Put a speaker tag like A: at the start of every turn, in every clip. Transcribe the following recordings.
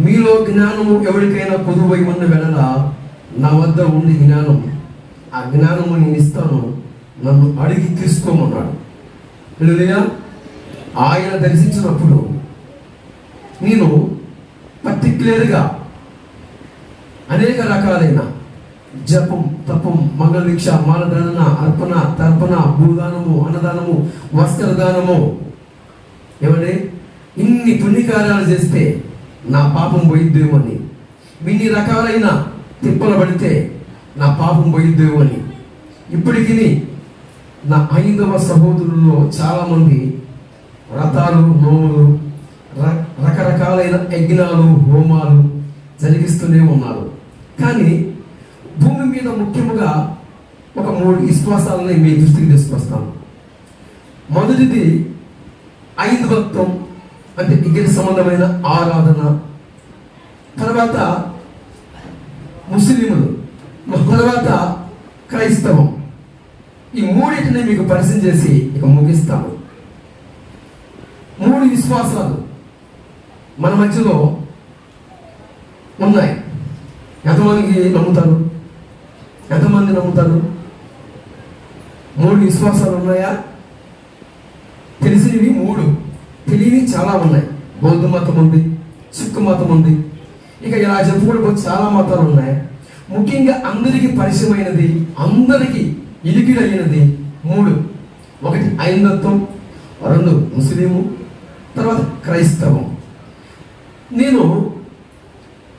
A: మీలో జ్ఞానము ఎవరికైనా కొదువై ఉన్న వెడల నా వద్ద ఉండి జ్ఞానం, ఆ జ్ఞానము నేను ఇస్తాను, నన్ను అడిగి తీసుకోమన్నాడు. హల్లెలూయా. ఆయన దర్శించినప్పుడు నేను పర్టిక్యులర్గా అనేక రకాలైన జపం, తపం, మంగళవీక్ష, మాలధారణ, అర్పణ, తర్పణ, భూదానము, అన్నదానము, వస్త్రదానము, ఏమండి ఇన్ని పుణ్యకార్యాలు చేస్తే నా పాపం పోయిద్దేమో అని, ఇన్ని రకాలైన తిప్పలు పడితే నా పాపం పోయిద్దేమో అని. ఇప్పటికీ నా 5వ సహోదరుల్లో చాలామంది వ్రతాలు, నోములు, రకరకాలైన యజ్ఞాలు, హోమాలు జరిగిస్తూనే ఉన్నారు. కానీ భూమి మీద ముఖ్యముగా ఒక 3 విశ్వాసాలని మీ దృష్టికి తీసుకొస్తాను. మొదటిది ఐదవత్వం, అంటే విగ్రహ సంబంధమైన ఆరాధన. తర్వాత ముస్లింలు, తర్వాత క్రైస్తవం. ఈ మూడింటిని మీకు పరిచయం చేసి ఇక ముగిస్తాను. 3 విశ్వాసాలు మన మధ్యలో ఉన్నాయి. ఎంతమందికి నమ్ముతారు? ఎంతమంది నమ్ముతారు? 3 విశ్వాసాలు ఉన్నాయా? తెలిసినవి 3, తెలియని చాలా ఉన్నాయి. బౌద్ధ మతం ఉంది, సిక్కు మతం ఉంది, ఇక ఇలా చెప్పుకుంటూ చాలా మతాలు ఉన్నాయి. ముఖ్యంగా అందరికీ పరిచయమైనది, అందరికీ ఇలికిడైనది 3. ఒకటి హైందత్వం, 2 ముస్లిము, తర్వాత క్రైస్తవం. నేను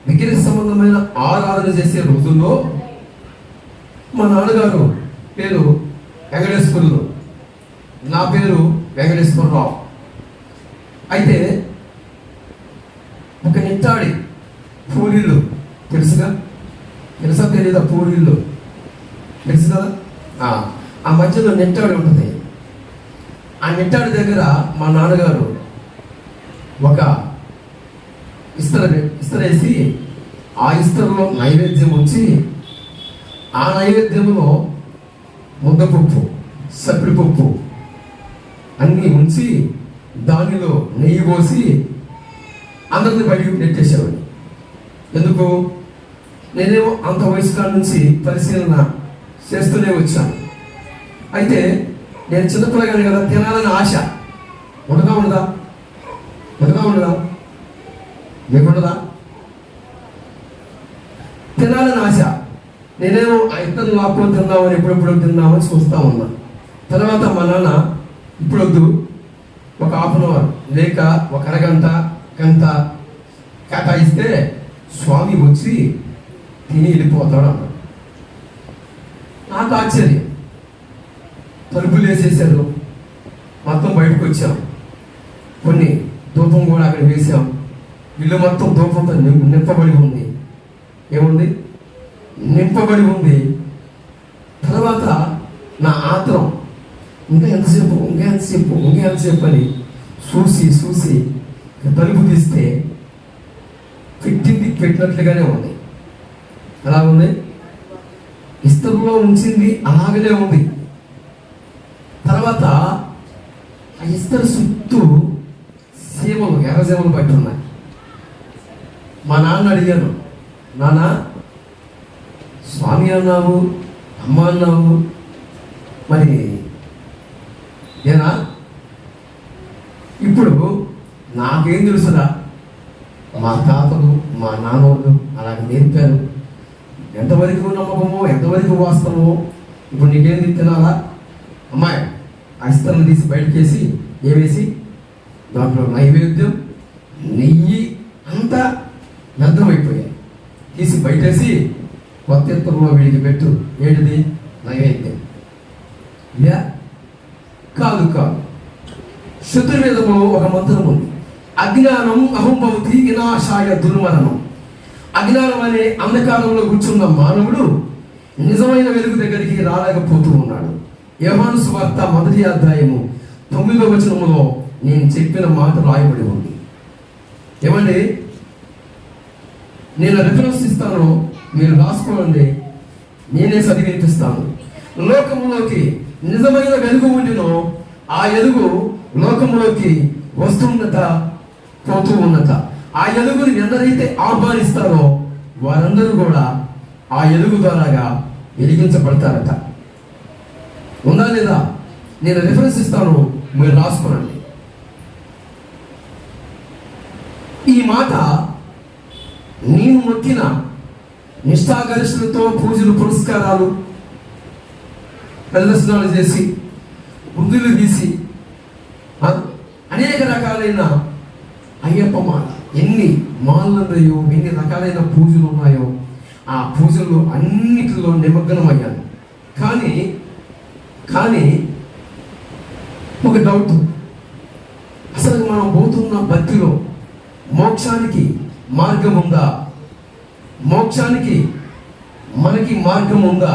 A: విగ్రహ సంబంధమైన ఆరాధన చేసే రోజుల్లో మా నాన్నగారు పేరు వెంకటేశ్వరులు, నా పేరు వెంకటేశ్వరరావు. అయితే ఒక నిట్టాడి పూరిళ్ళు తెలుసా తెలీదా? పూరిళ్ళు తెలుసు కదా. ఆ మధ్యలో నెట్టాడి ఉంటుంది. ఆ నెట్టాడి దగ్గర మా నాన్నగారు ఒక ఇస్తరేసి ఆ ఇస్తరులో నైవేద్యం ఉంచి, ఆ నైవేద్యంలో ముద్దపప్పు, సప్పిడిపప్పు అన్నీ ఉంచి దానిలో నెయ్యి పోసి అందరిని బయటకు నెట్టేసేవాడు. ఎందుకు? నేనేమో అంత వయసు కాడ నుంచి పరిశీలన చేస్తూనే వచ్చాను. అయితే నేను చిన్నపిల్లగానే కదా, తినాలని ఆశ ఉండదా? మీకుండదా? తినాలని ఆశ. నేనేమో ఆ ఇద్దరు లాక్కొని తిందామని ఎప్పుడెప్పుడు తిందామని చూస్తా ఉన్నా. తర్వాత మా నాన్న ఇప్పుడొద్దు, ఒక హాఫ్ అన్ అవర్ లేక ఒక అరగంట గంట కేటాయిస్తే స్వామి వచ్చి తిని వెళ్ళిపోతాడు అన్నాడు. నాకు ఆశ్చర్యం. తలుపులు వేసేసారు, మొత్తం బయటకు వచ్చాం. కొన్ని ధూపం కూడా అక్కడ వేసాం. ఇల్లు మొత్తం ధూపంతో నింపబడి ఉంది. ఏముంది? నింపబడి ఉంది. తర్వాత నా ఆత్రం ఇంకా ఎంతసేపు అని చూసి తలుపు తీస్తే పెట్టినట్లుగానే ఉంది. అలా ఉంది. ఇస్తరులో ఉంచింది అలాగనే ఉంది. తర్వాత ఆ ఇస్తరు చుట్టూ సీమలు, ఎర్రసీమలు పట్టి ఉన్నాయి. మా నాన్న అడిగాను, నాన్న స్వామి అన్నావు, అమ్మ అన్నావు, మరి ఏనా? ఇప్పుడు నాకేం తెలుసురా, మా తాతలు మా నాన్నోళ్ళు అలాగే నేర్పారు. ఎంతవరకు నమ్మకమో, ఎంతవరకు వాస్తవమో ఇప్పుడు నీకేంది తినాలా? అమ్మాయి ఆ ఇస్తలను తీసి బయటకేసి ఏవేసి దాంట్లో నైవేద్యం, నెయ్యి అంతా వ్యర్థమైపోయాయి. తీసి బయటేసి కొత్త ఎత్తులో వీడికి పెట్టు. ఏంటిది? నైవేద్యం. ఇలా కాదు. శత్రువేదంలో ఒక మంత్రం ఉంది. అజ్ఞానం అహంభవతి వినాశాయ దుర్మరణం. అజ్ఞానం అనే అంధకారంలో కూర్చున్న మానవుడు నిజమైన వెలుగు దగ్గరికి రాలేకపోతూ ఉన్నాడు. యోహాను సువార్త 1వ అధ్యాయము 9వ వచనములో నేను చెప్పిన మాట రాయబడి ఉంది. ఏమండి? నేను రిఫరెన్స్ ఇస్తాను, మీరు రాసుకోండి, నేనే చదివినిపిస్తాను. లోకములోకి నిజమైన వెలుగు ఉండినో ఆ వెలుగు లోకంలోకి వస్తున్నత పోతూ ఉన్నత. ఆ ఎలుగుని ఎందరైతే ఆహ్వానిస్తారో వారందరూ కూడా ఆ ఎలుగు ద్వారాగా వెలిగించబడతారట. ఉందా లేదా? నేను రిఫరెన్స్ ఇస్తాను, మీరు రాసుకోనండి. ఈ మాట నేను మొక్కిన నిష్ఠాగరిష్ఠులతో పూజలు పురస్కారాలు ప్రదర్శనలు చేసి ముందులు తీసి అనేక రకాలైన అయ్యప్ప మాల, ఎన్ని మాలలు ఉన్నాయో, ఎన్ని రకాలైన పూజలు ఉన్నాయో, ఆ పూజల్లో అన్నిటిలో నిమగ్నం అయ్యాను. కానీ ఒక డౌట్, అసలు మనం పోతున్న భక్తిలో మోక్షానికి మార్గం ఉందా? మోక్షానికి మనకి మార్గం ఉందా?